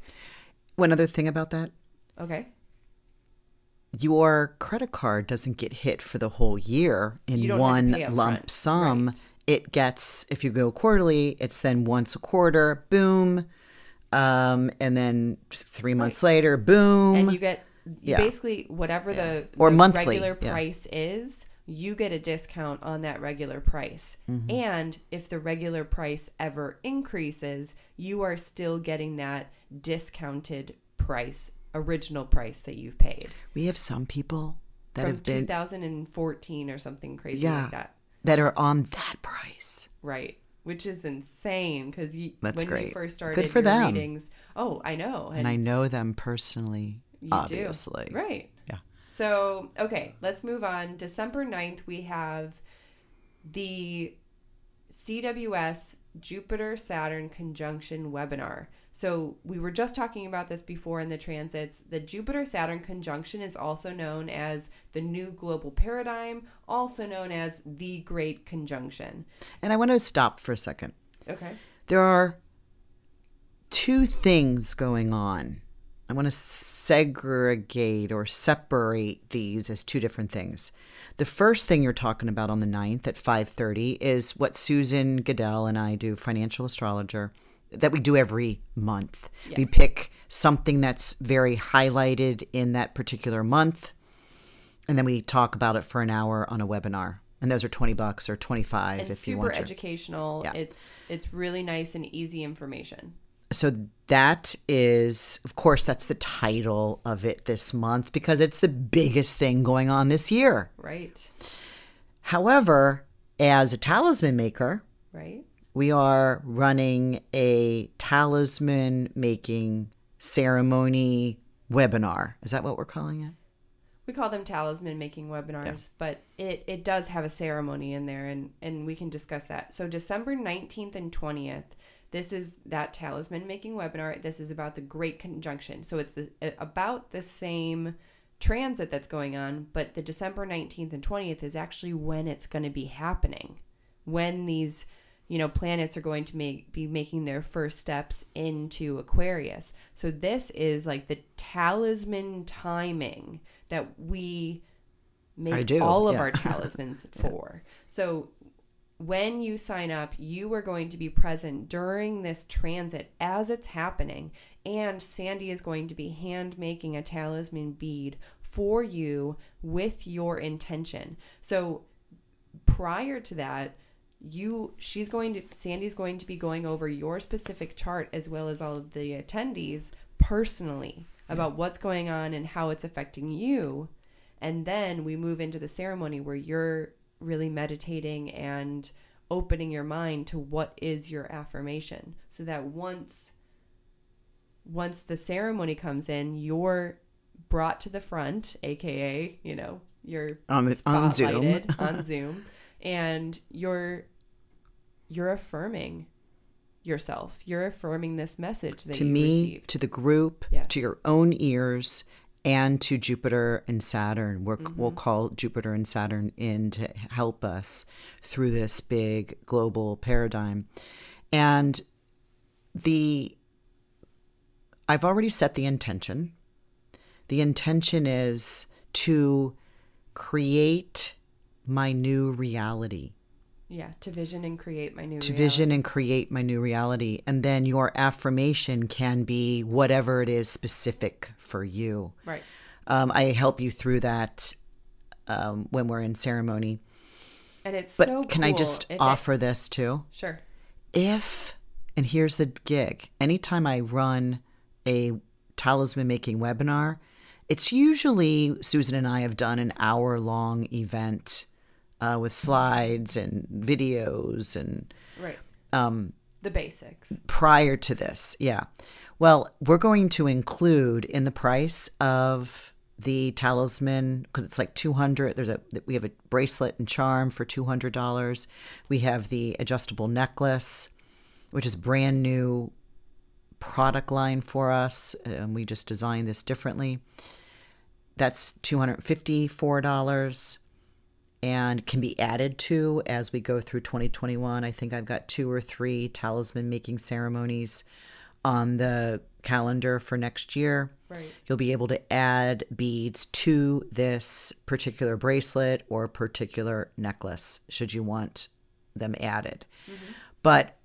Speaker 2: One other thing about that.
Speaker 1: Okay.
Speaker 2: Your credit card doesn't get hit for the whole year in one lump sum.
Speaker 1: Right.
Speaker 2: It gets, if you go quarterly, it's then once a quarter, boom. And then 3 months later, boom.
Speaker 1: And you get basically whatever the
Speaker 2: monthly
Speaker 1: regular price is, you get a discount on that regular price. Mm-hmm. And if the regular price ever increases, you are still getting that discounted price, original price that you've paid.
Speaker 2: We have some people that
Speaker 1: from
Speaker 2: have been
Speaker 1: 2014 or something crazy like
Speaker 2: that are on that price.
Speaker 1: Right. Which is insane, because you first started
Speaker 2: Good for
Speaker 1: your
Speaker 2: them.
Speaker 1: readings. Oh, I know.
Speaker 2: And I know them personally, obviously.
Speaker 1: Do. Right.
Speaker 2: Yeah.
Speaker 1: So, okay, let's move on. December 9th, we have the CWS Jupiter-Saturn conjunction webinar. So we were just talking about this before in the transits. The Jupiter-Saturn conjunction is also known as the new global paradigm, also known as the Great Conjunction.
Speaker 2: And I want to stop for a second.
Speaker 1: Okay.
Speaker 2: There are two things going on. I want to segregate or separate these as two different things. The first thing you're talking about on the 9th at 5:30 is what Susan Goodell and I do, financial astrologer, that we do every month.
Speaker 1: Yes.
Speaker 2: We pick something that's very highlighted in that particular month, and then we talk about it for an hour on a webinar. And those are $20 or $25
Speaker 1: and
Speaker 2: if you want to.
Speaker 1: Super educational. Yeah. It's really nice and easy information.
Speaker 2: So that is, of course, that's the title of it this month because it's the biggest thing going on this year.
Speaker 1: Right.
Speaker 2: However, as a talisman maker,
Speaker 1: right,
Speaker 2: we are running a talisman making ceremony webinar. Is that what we're calling it?
Speaker 1: We call them talisman making webinars, but it does have a ceremony in there, and we can discuss that. So December 19th and 20th, this is that talisman making webinar. This is about the Great Conjunction. So it's about the same transit that's going on, but the December 19th and 20th is actually when it's going to be happening, when these planets are going to be making their first steps into Aquarius. So this is like the talisman timing that we make all of our talismans for. So when you sign up, you are going to be present during this transit as it's happening, and Sandy is going to be hand making a talisman bead for you with your intention. So prior to that, Sandy's going to be going over your specific chart as well as all of the attendees personally about what's going on and how it's affecting you. And then we move into the ceremony where you're really meditating and opening your mind to what is your affirmation, so that once the ceremony comes in, you're brought to the front, aka you're
Speaker 2: on Zoom
Speaker 1: on Zoom, and you're affirming yourself. You're affirming this message that you received.
Speaker 2: To the group, to your own ears, and to Jupiter and Saturn. We'll call Jupiter and Saturn in to help us through this big global paradigm. And I've already set the intention. The intention is to create my new reality.
Speaker 1: Yeah, to vision and create my new reality.
Speaker 2: To vision and create my new reality. And then your affirmation can be whatever it is specific for you.
Speaker 1: Right.
Speaker 2: I help you through that when we're in ceremony.
Speaker 1: And it's so cool.
Speaker 2: But can I just offer this too?
Speaker 1: Sure.
Speaker 2: And here's the gig. Anytime I run a talisman making webinar, it's usually, Susan and I have done an hour-long event with slides and videos and
Speaker 1: the basics
Speaker 2: prior to this. Yeah. Well, we're going to include in the price of the talisman, because it's like $200. We have a bracelet and charm for $200. We have the adjustable necklace, which is brand new product line for us. We just designed this differently. That's $254. And can be added to as we go through 2021. I think I've got 2 or 3 talisman making ceremonies on the calendar for next year.
Speaker 1: Right.
Speaker 2: You'll be able to add beads to this particular bracelet or particular necklace should you want them added. Mm-hmm. But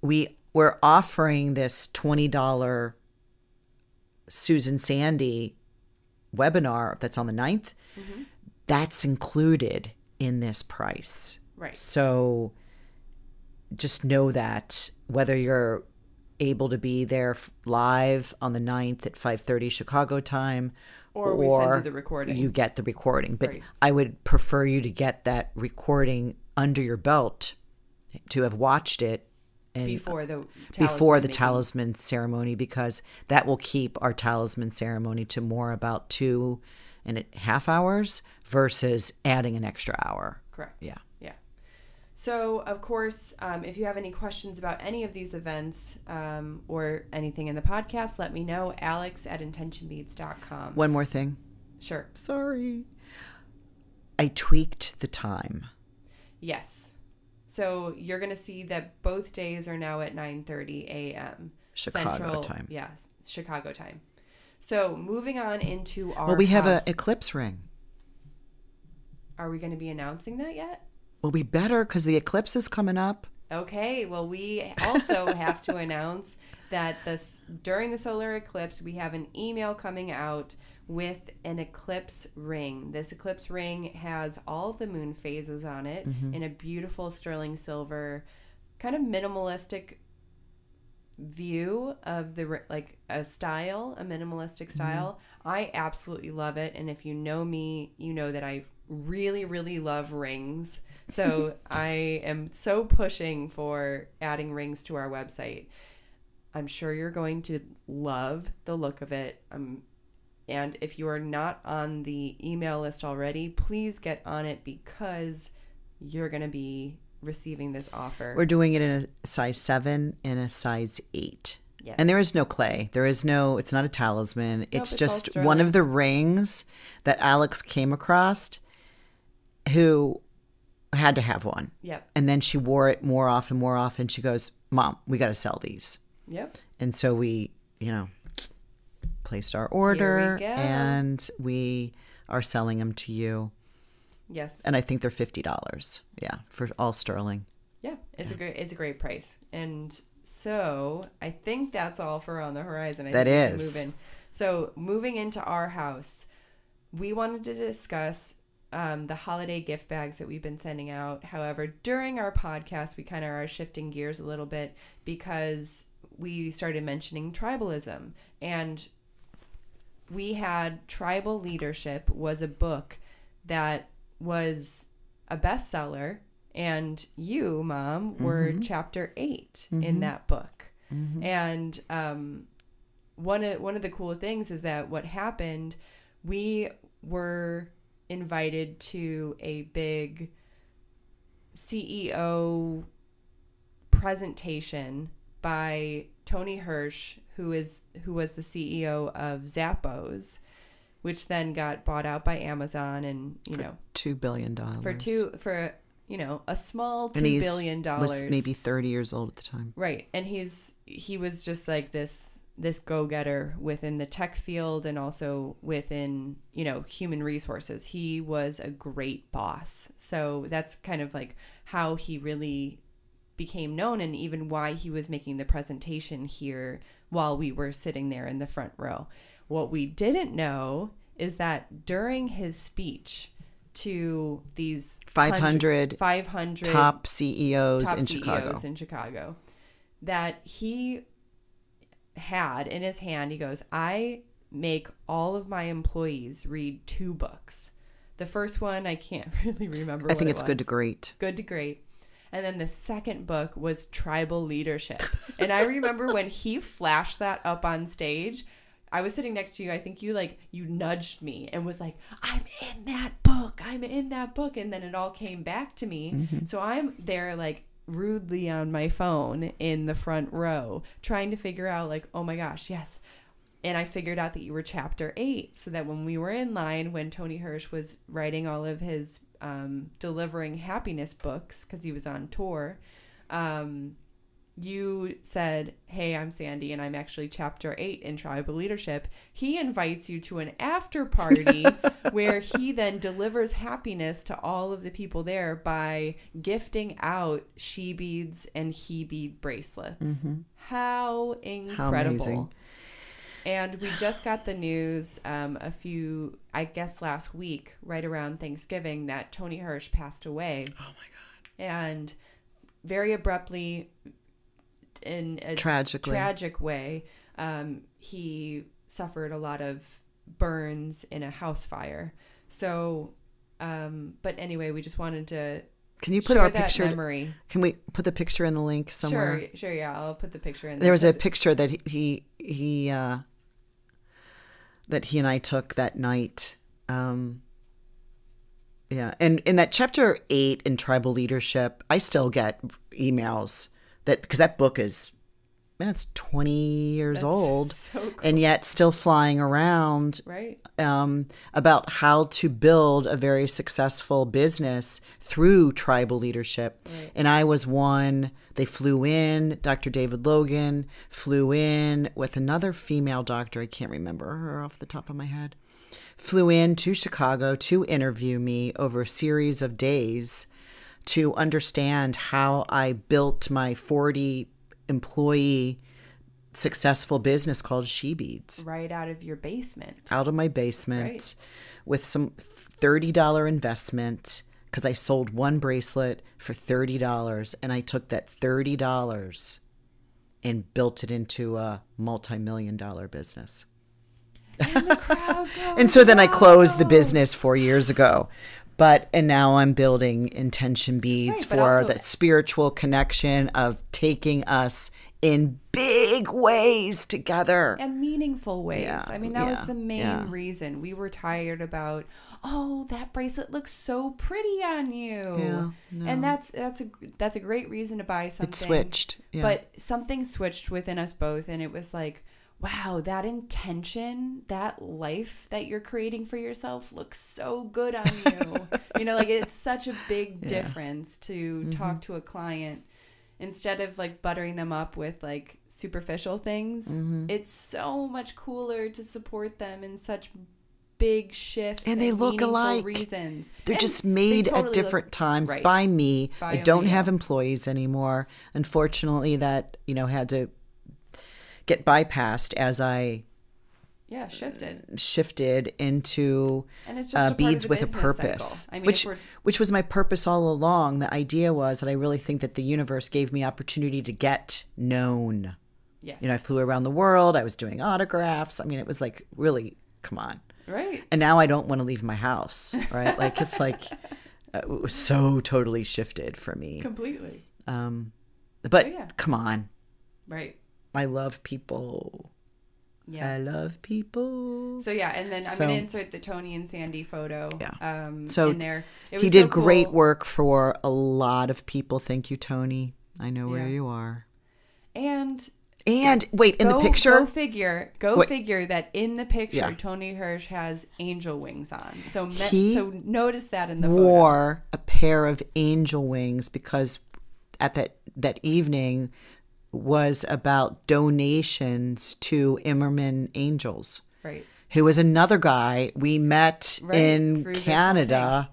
Speaker 2: we're offering this $20 Susan Sandy webinar that's on the 9th. Mm-hmm. That's included in this price.
Speaker 1: Right.
Speaker 2: So just know that whether you're able to be there live on the 9th at 5:30 Chicago time,
Speaker 1: or we send you the recording.
Speaker 2: You get the recording. But
Speaker 1: right.
Speaker 2: I would prefer you to get that recording under your belt to have watched it and
Speaker 1: before the
Speaker 2: talisman ceremony, because that will keep our talisman ceremony to more about 2.5 hours versus adding an extra hour.
Speaker 1: Correct.
Speaker 2: Yeah.
Speaker 1: Yeah. So, of course, if you have any questions about any of these events or anything in the podcast, let me know. Alex@intentionbeads.com.
Speaker 2: One more thing.
Speaker 1: Sure.
Speaker 2: Sorry. I tweaked the time.
Speaker 1: Yes. So you're going to see that both days are now at 9:30 a.m.
Speaker 2: Chicago
Speaker 1: Central
Speaker 2: time.
Speaker 1: Yes, Chicago time. So moving on into our
Speaker 2: we have
Speaker 1: house.
Speaker 2: an eclipse ring.
Speaker 1: Are we going to be announcing that yet?
Speaker 2: Well, we better, because the eclipse is coming up.
Speaker 1: Okay. Well, we also have to announce that during the solar eclipse, we have an email coming out with an eclipse ring. This eclipse ring has all the moon phases on it in a beautiful sterling silver, kind of minimalistic view of the a minimalistic style. I absolutely love it, and if you know me, you know that I really, really love rings. So I am so pushing for adding rings to our website. I'm sure you're going to love the look of it. And if you are not on the email list already, please get on it, because you're going to be receiving this offer.
Speaker 2: We're doing it in a size 7 and a size 8.
Speaker 1: Yes.
Speaker 2: And there is no clay. It's not a talisman. It's just
Speaker 1: all
Speaker 2: one of the rings that Alex came across who had to have one.
Speaker 1: Yep.
Speaker 2: And then she wore it more often. She goes, Mom, we got to sell these.
Speaker 1: Yep.
Speaker 2: And so we, placed our order.
Speaker 1: Here we go.
Speaker 2: And we are selling them to you.
Speaker 1: Yes.
Speaker 2: And I think they're $50. Yeah, for all sterling.
Speaker 1: Yeah, it's a great price. And so I think that's all for On the Horizon. I think we can move in. So moving into our house, we wanted to discuss the holiday gift bags that we've been sending out. However, during our podcast, we kind of are shifting gears a little bit, because we started mentioning tribalism. And we had Tribal Leadership was a book that was a bestseller, and you, Mom, were chapter 8 in that book. And one of the cool things is that what happened, we were invited to a big CEO presentation by Tony Hirsch, who was the CEO of Zappos, which then got bought out by Amazon, and
Speaker 2: $2 billion.
Speaker 1: For a small $2 billion.
Speaker 2: Was maybe 30 years old at the time.
Speaker 1: Right. And he was just like this go-getter within the tech field, and also within, human resources. He was a great boss. So that's kind of like how he really became known, and even why he was making the presentation here while we were sitting there in the front row. What we didn't know is that during his speech to these 500
Speaker 2: top CEOs in
Speaker 1: Chicago, that he had in his hand, he goes, I make all of my employees read 2 books. The first one, I can't really remember.
Speaker 2: I think it's Good to Great.
Speaker 1: Good to Great. And then the second book was Tribal Leadership. And I remember when he flashed that up on stage, I was sitting next to you. I think you nudged me and was like, I'm in that book. And then it all came back to me. So I'm there rudely on my phone in the front row trying to figure out oh my gosh, yes. And I figured out that you were chapter 8, so that when we were in line, when Tony Hirsch was writing all of his delivering happiness books, because he was on tour, you said, hey, I'm Sandy, and I'm actually chapter 8 in Tribal Leadership. He invites you to an after party where he then delivers happiness to all of the people there by gifting out she beads and he bead bracelets. How incredible. How amazing. And we just got the news last week, right around Thanksgiving, that Tony Hirsch passed away.
Speaker 2: Oh, my God.
Speaker 1: And very abruptly, in a tragic way, he suffered a lot of burns in a house fire. So, but anyway, we just wanted to
Speaker 2: Can you put our
Speaker 1: that
Speaker 2: picture?
Speaker 1: Memory.
Speaker 2: Can we put the picture in the link somewhere?
Speaker 1: Sure. Yeah, I'll put the picture in.
Speaker 2: There was a picture that he and I took that night. Yeah. And in that chapter 8 in tribal leadership, I still get emails because that book is, it's 20 years old,
Speaker 1: so cool.
Speaker 2: And yet still flying around,
Speaker 1: right?
Speaker 2: About how to build a very successful business through tribal leadership.
Speaker 1: Right.
Speaker 2: And I was one. They flew in, Dr. David Logan flew in with another female doctor. I can't remember her off the top of my head. Flew in to Chicago to interview me over a series of days to understand how I built my 40-employee successful business called Hsieh Beads.
Speaker 1: Right out of your basement.
Speaker 2: Out of my basement,
Speaker 1: right.
Speaker 2: With some $30 investment, because I sold one bracelet for $30, and I took that $30 and built it into a multi-million-dollar business.
Speaker 1: And the crowd goes,
Speaker 2: and so then I closed the business 4 years ago. And now I'm building intention beads for the spiritual connection of taking us in big ways together.
Speaker 1: And meaningful ways.
Speaker 2: Yeah,
Speaker 1: I mean, that was the main reason. We were tired about, oh, that bracelet looks so pretty on you.
Speaker 2: Yeah, no.
Speaker 1: And that's a great reason to buy something.
Speaker 2: It switched. Yeah.
Speaker 1: But something switched within us both, and it was like, wow, that intention, that life that you're creating for yourself looks so good on you. Like it's such a big difference to talk to a client instead of like buttering them up with like superficial things. It's so much cooler to support them in such big shifts
Speaker 2: and they look alike.
Speaker 1: Reasons.
Speaker 2: They're just made totally at different times by me. I don't have employees anymore. Unfortunately, that had to get bypassed as I shifted into
Speaker 1: and it's just
Speaker 2: beads with a purpose,
Speaker 1: I mean,
Speaker 2: which was my purpose all along. The idea was that I really think that the universe gave me opportunity to get known.
Speaker 1: Yes.
Speaker 2: I flew around the world. I was doing autographs. I mean, it was like, really, come on.
Speaker 1: Right.
Speaker 2: And now I don't want to leave my house, right? Like, it's like, it was so totally shifted for me.
Speaker 1: Completely.
Speaker 2: But come on.
Speaker 1: Right.
Speaker 2: I love people. Yeah. I love people.
Speaker 1: So and then I'm going to insert the Tony and Sandy photo
Speaker 2: so
Speaker 1: in there.
Speaker 2: He did great work for a lot of people. Thank you, Tony. I know where you are.
Speaker 1: And
Speaker 2: wait, in the picture?
Speaker 1: Go figure that in the picture, Tony Hirsch has angel wings on. So notice that in the photo.
Speaker 2: Wore a pair of angel wings because at that evening was about donations to Hmmm Angels.
Speaker 1: Right.
Speaker 2: Who was another guy we met in Canada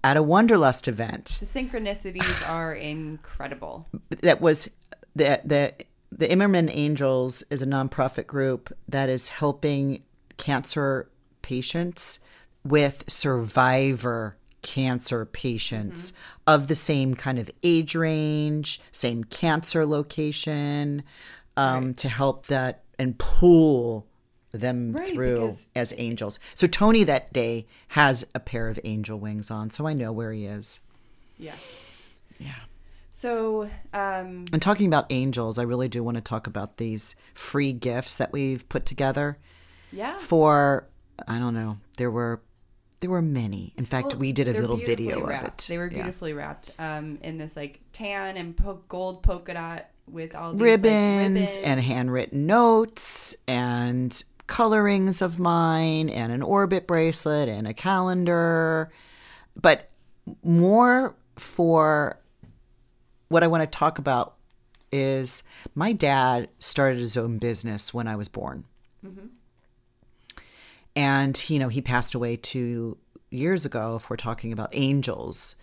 Speaker 2: at a Wanderlust event.
Speaker 1: The synchronicities are incredible.
Speaker 2: That was the Hmmm Angels is a nonprofit group that is helping cancer patients with survivor cancer patients of the same kind of age range, same cancer location, to help that and pull them through as angels. So Tony that day has a pair of angel wings on, so I know where he is. Yeah.
Speaker 1: So,
Speaker 2: and talking about angels, I really do want to talk about these free gifts that we've put together.
Speaker 1: Yeah.
Speaker 2: For, I don't know, there were many. In fact, we did a little video of it.
Speaker 1: They were beautifully wrapped in this like tan and gold polka dot with all these
Speaker 2: ribbons and handwritten notes and colorings of mine and an orbit bracelet and a calendar. But more for what I want to talk about is my dad started his own business when I was born. Mm-hmm. And, he passed away 2 years ago, if we're talking about angels,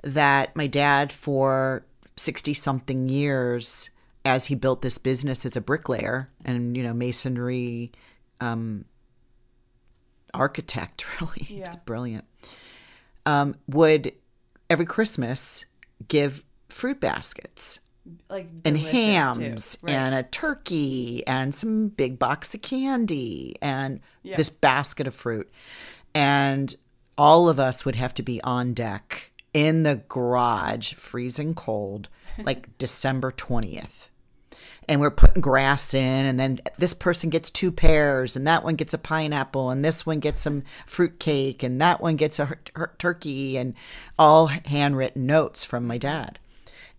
Speaker 2: that my dad for 60-something years, as he built this business as a bricklayer and, masonry architect, really, it's brilliant, would every Christmas give fruit baskets. And hams and a turkey and some big box of candy and this basket of fruit. And all of us would have to be on deck in the garage, freezing cold, like December 20th. and we're putting grass in, and then this person gets 2 pears, and that one gets a pineapple, and this one gets some fruit cake, and that one gets a turkey, and all handwritten notes from my dad.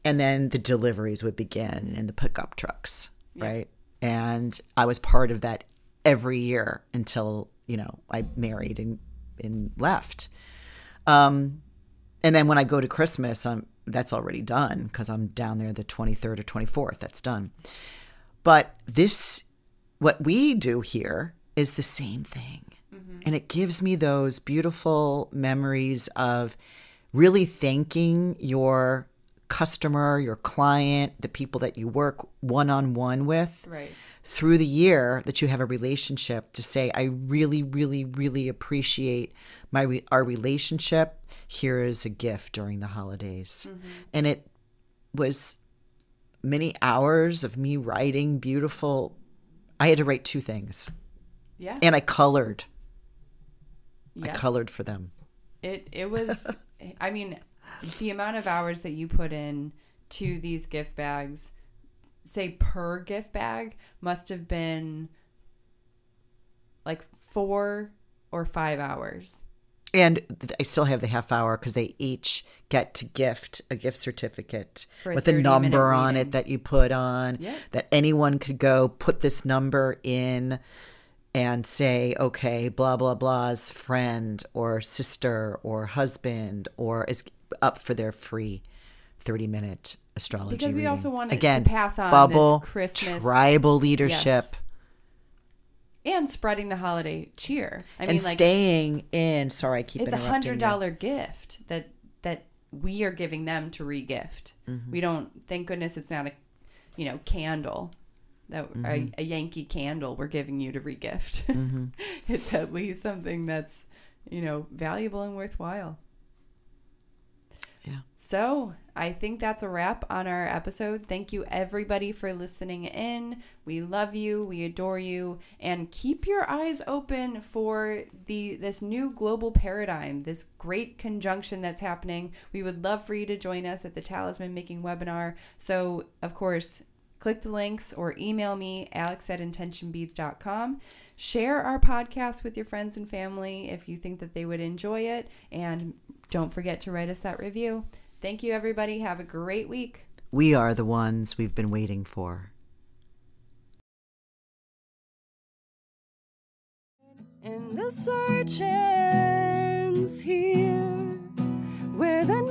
Speaker 2: And then the deliveries would begin in the pickup trucks, right? And I was part of that every year until, I married and left. And then when I go to Christmas, that's already done because I'm down there the 23rd or 24th. That's done. But what we do here is the same thing. Mm-hmm. And it gives me those beautiful memories of really thanking your customer, your client, the people that you work one-on-one with through the year that you have a relationship, to say, I really, really, really appreciate our relationship. Here is a gift during the holidays. Mm-hmm. And it was many hours of me writing beautiful. I had to write 2 things. Yeah. And I colored. Yes. I colored for them.
Speaker 1: It was, I mean, the amount of hours that you put in to these gift bags, say per gift bag, must have been like 4 or 5 hours.
Speaker 2: And I still have the half hour because they each get to gift a gift certificate with a number on it that you put on, that anyone could go put this number in and say, okay, blah, blah, blah's friend or sister or husband or is up for their free 30-minute astrology
Speaker 1: because we
Speaker 2: reading.
Speaker 1: also wanted to pass on
Speaker 2: bubble,
Speaker 1: this Christmas
Speaker 2: tribal leadership.
Speaker 1: Yes. And spreading the holiday cheer. I
Speaker 2: mean, staying in. Sorry, I keep interrupting.
Speaker 1: It's a $100 gift that we are giving them to regift. Mm-hmm. We don't. Thank goodness it's not a, candle, that a Yankee candle we're giving you to regift. Mm-hmm. It's at least something that's valuable and worthwhile. Yeah. So I think that's a wrap on our episode. Thank you everybody for listening in. We love you. We adore you. And keep your eyes open for this new global paradigm, this great conjunction that's happening. We would love for you to join us at the Talisman Making webinar. So, of course, click the links or email me, alex@intentionbeads.com. Share our podcast with your friends and family if you think that they would enjoy it. And don't forget to write us that review. Thank you, everybody. Have a great week.
Speaker 2: We are the ones we've been waiting for. And the search ends here, where the